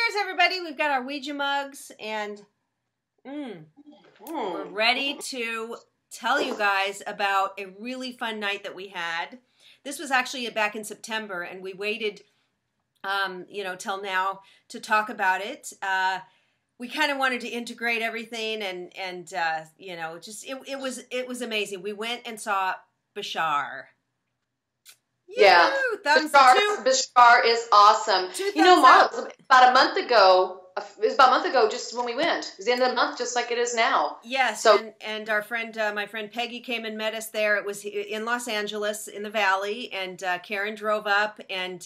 Cheers, everybody. We've got our Ouija mugs, and we're ready to tell you guys about a really fun night that we had. This was actually back in September, and we waited, till now to talk about it. We kind of wanted to integrate everything, and it was amazing. We went and saw Bashar. Yeah, Bashar is awesome. Marla, about a month ago, just when we went. It was the end of the month, just like it is now. Yes, so, and our friend, my friend Peggy came and met us there. It was in Los Angeles, in the Valley, and Karen drove up, and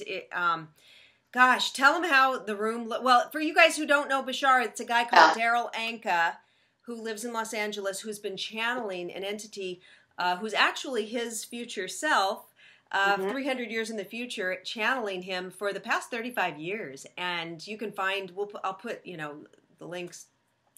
gosh, tell them how the room, well, for you guys who don't know Bashar, it's a guy called Darryl Anka, who lives in Los Angeles, who's been channeling an entity who's actually his future self, 300 years in the future, channeling him for the past 35 years. And you can find, I'll put, the links,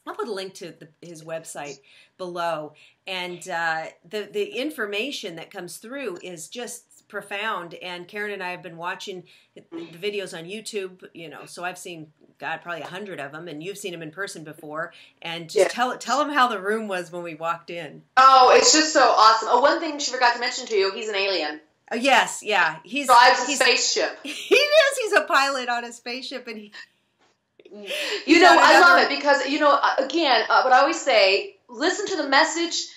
I'll put a link to his website below. And the information that comes through is just profound. And Karen and I have been watching the videos on YouTube, so I've seen, God, probably 100 of them, and you've seen them in person before. And just tell them how the room was when we walked in. Oh, it's just so awesome. Oh, one thing she forgot to mention to you, he's an alien. Oh, yes, yeah. He drives a spaceship. He is. He's a pilot on a spaceship, and I love it because, again, what I always say, listen to the message.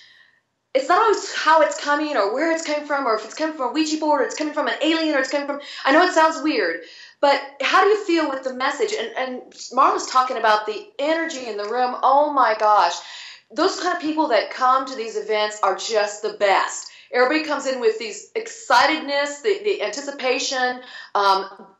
It's not always how it's coming or where it's coming from, or if it's coming from a Ouija board, or it's coming from an alien, or it's coming from, I know it sounds weird, but how do you feel with the message? And Marla's talking about the energy in the room. Oh my gosh. Those kind of people that come to these events are just the best. Everybody comes in with these excitedness, the anticipation,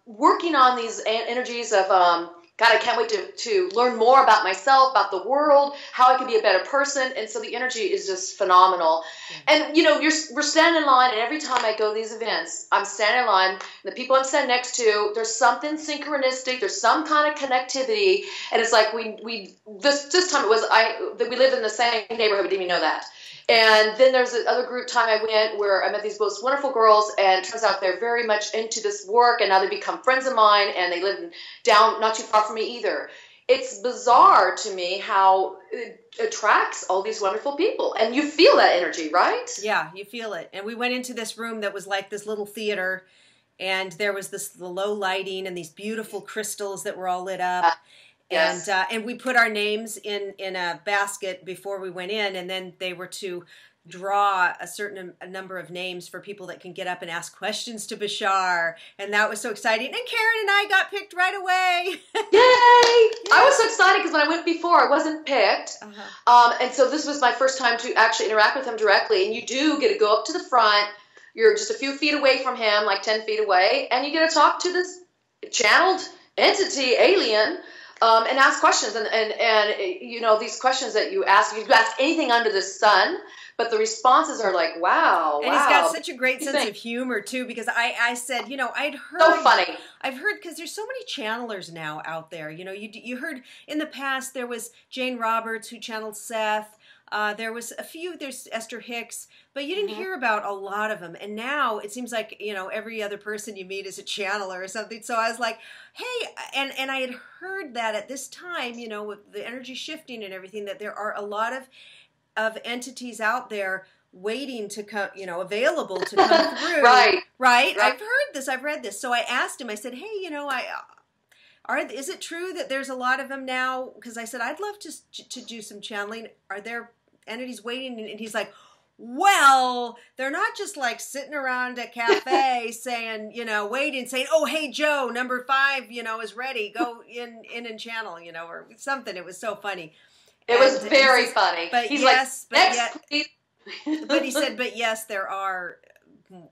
working on these energies of, God, I can't wait to learn more about myself, about the world, how I can be a better person. And so the energy is just phenomenal. And, we're standing in line, and every time I go to these events, I'm standing in line, and the people I'm standing next to, there's something synchronistic, there's some kind of connectivity, and it's like this time it was, that we live in the same neighborhood, we didn't even know that. And then there's another group time I went where I met these most wonderful girls, and it turns out they're very much into this work, and now they become friends of mine, and they live down not too far from me either. It's bizarre to me how it attracts all these wonderful people, and you feel that energy, right? Yeah, you feel it. And we went into this room that was like this little theater, and there was the low lighting and these beautiful crystals that were all lit up. Yes. And we put our names in a basket before we went in, and then they were to draw a number of names for people that can get up and ask questions to Bashar, and that was so exciting. And Karen and I got picked right away. Yay! Yeah. I was so excited because when I went before, I wasn't picked, and so this was my first time to actually interact with him directly. And you do get to go up to the front. You're just a few feet away from him, like 10 feet away, and you get to talk to this channeled entity, alien. And ask questions, and these questions that you ask anything under the sun, but the responses are like, wow. And he's got such a great sense of humor too, because I said, I'd heard, so funny. I've heard, because there's so many channelers now out there. You heard in the past there was Jane Roberts who channeled Seth. There was a few, there's Esther Hicks, but you didn't hear about a lot of them. And now it seems like, every other person you meet is a channeler or something. So I was like, hey, and I had heard that at this time, with the energy shifting and everything, that there are a lot of entities out there waiting to come, available to come through. Right. I've heard this, I've read this. So I asked him, I said, hey, is it true that there's a lot of them now? Because I said, I'd love to do some channeling. Are there entities waiting? And he's like, well, they're not just like sitting around a cafe saying, waiting, saying, oh, hey, Joe, number 5, is ready. Go in and channel, or something. It was so funny. It was very funny. But he's yes, like, next, please. But he said, but yes, there are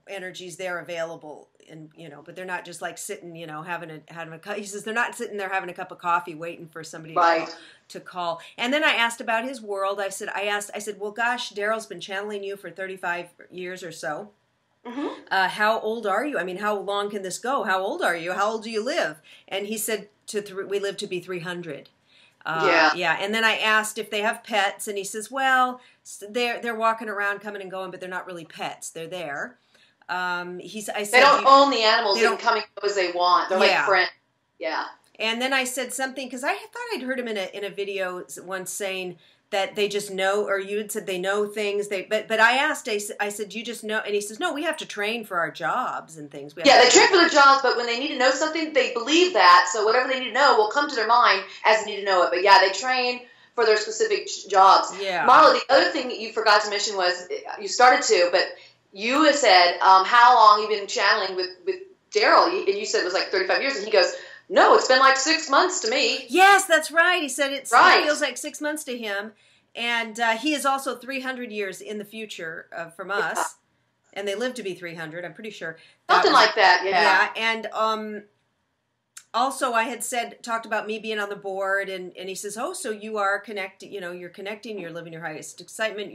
energies there available, and but they're not just like sitting, having a cup. He says they're not sitting there having a cup of coffee waiting for somebody to call. And then I asked about his world. I said, well, gosh, Darryl's been channeling you for 35 years or so. How old are you? I mean, how long can this go? How old are you? How old do you live? And he said we live to be 300. Yeah. And then I asked if they have pets, and he says, well, they're walking around, coming and going, but they're not really pets. They're there. I said, they don't own the animals. They can come and go as they want. They're like friends. Yeah. And then I said something, because I thought I'd heard him in a video once saying that they just know, or you had said they know things. But I asked, I said, you just know, and he says, no, we have to train for our jobs and things. Yeah, they train for their jobs, but when they need to know something, they believe that. So whatever they need to know will come to their mind as they need to know it. But yeah, they train for their specific jobs. Yeah. Marla, the other thing that you forgot to mention was, you started to, but you had said how long you've been channeling with Darryl, and you said it was like 35 years, and he goes, no, it's been like 6 months to me. Yes, that's right. He said it Right. feels like 6 months to him. And he is also 300 years in the future from us. Yeah. And they live to be 300, I'm pretty sure. Something like that, yeah. Yeah, and also I had talked about me being on the board, and he says, oh, so you are connected, you're connecting, you're living your highest excitement,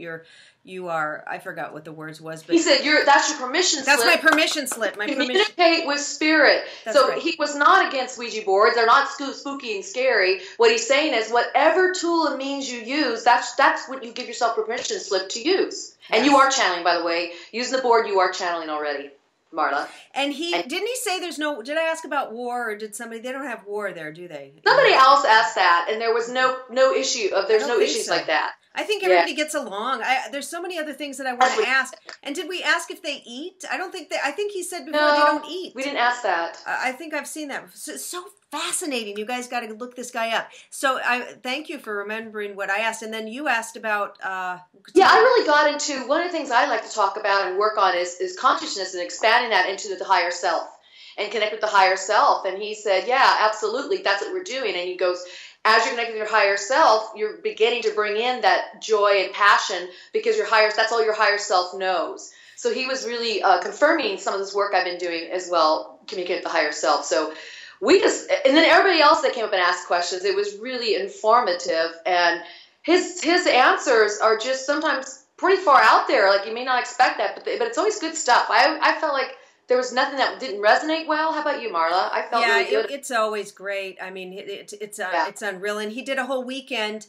you are, I forgot what the words was, but he said that's your permission slip. That's my permission slip. Communicate with spirit. That's so right. He was not against Ouija boards. They're not spooky and scary. What he's saying is whatever tool and means you use, that's what you give yourself permission slip to use. Yes. And you are channeling, by the way. Using the board, you are channeling already, Marla. And didn't he say there's no, did I ask about war, or did somebody, they don't have war there, do they? Somebody else asked that, and there was no issue there's no issues like that. I think everybody gets along. There's so many other things that I want to ask. And did we ask if they eat? I don't think I think he said before they don't eat. We didn't ask that. I think I've seen that. So fascinating. You guys got to look this guy up. So I thank you for remembering what I asked. And then you asked about... I really got into, one of the things I like to talk about and work on is consciousness and expanding that into the higher self and connect with the higher self. And he said, yeah, absolutely. That's what we're doing. And he goes... As you're connecting with your higher self, you're beginning to bring in that joy and passion because that's all your higher self knows. So he was really confirming some of this work I've been doing as well, communicating with the higher self. So and then everybody else that came up and asked questions, it was really informative. And his answers are just sometimes pretty far out there. Like you may not expect that, but it's always good stuff. I felt like there was nothing that didn't resonate well. How about you, Marla? I felt really good. It's always great. I mean, it's unreal. And he did a whole weekend.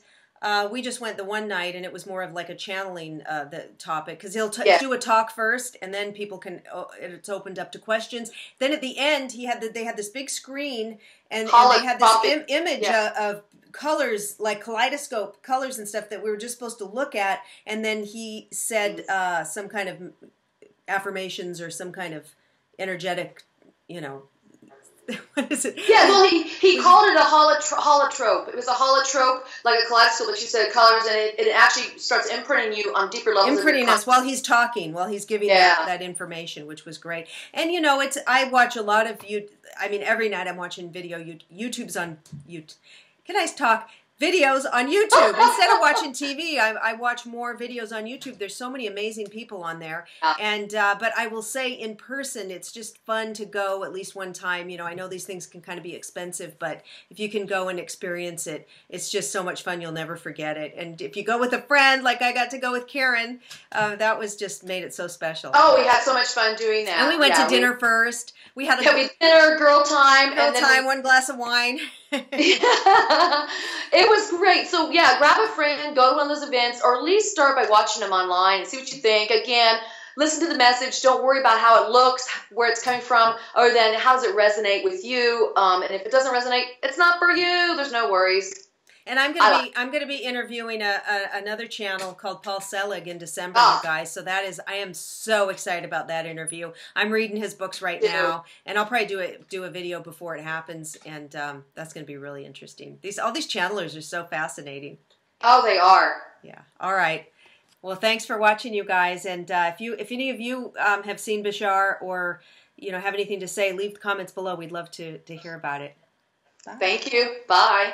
We just went the one night, and it was more of like a channeling the topic, because he'll do a talk first, and then people can. It's opened up to questions. Then at the end, they had this big screen, and they had this image of colors, like kaleidoscope colors and stuff that we were just supposed to look at, and then he said some kind of affirmations or some kind of energetic, what is it? Yeah, well, he called it a holotrope. It was a holotrope, like a kaleidoscope, like you said, colors, and it actually starts imprinting you on deeper levels. Imprinting us while he's talking, while he's giving that information, which was great. And I watch a lot of every night I'm watching video. YouTube's on YouTube. Can I talk? Videos on YouTube. Instead of watching TV, I watch more videos on YouTube. There's so many amazing people on there. And but I will say, in person, it's just fun to go at least one time. I know these things can kind of be expensive, but if you can go and experience it, it's just so much fun. You'll never forget it. And if you go with a friend, like I got to go with Karen, that was just made it so special. Oh, we had so much fun doing that. And we went to dinner first. We had dinner, girl time, one glass of wine. It was great. So grab a friend, go to one of those events, or at least start by watching them online and see what you think. Again, listen to the message. Don't worry about how it looks, where it's coming from, or then how does it resonate with you. And if it doesn't resonate, it's not for you. There's no worries. And I'm gonna be interviewing another channel called Paul Selig in December, you guys. So I am so excited about that interview. I'm reading his books right now, and I'll probably do a video before it happens, and that's gonna be really interesting. All these channelers are so fascinating. Oh, they are. Yeah. All right. Well, thanks for watching, you guys. And if any of you have seen Bashar or have anything to say, leave the comments below. We'd love to hear about it. Bye. Thank you. Bye.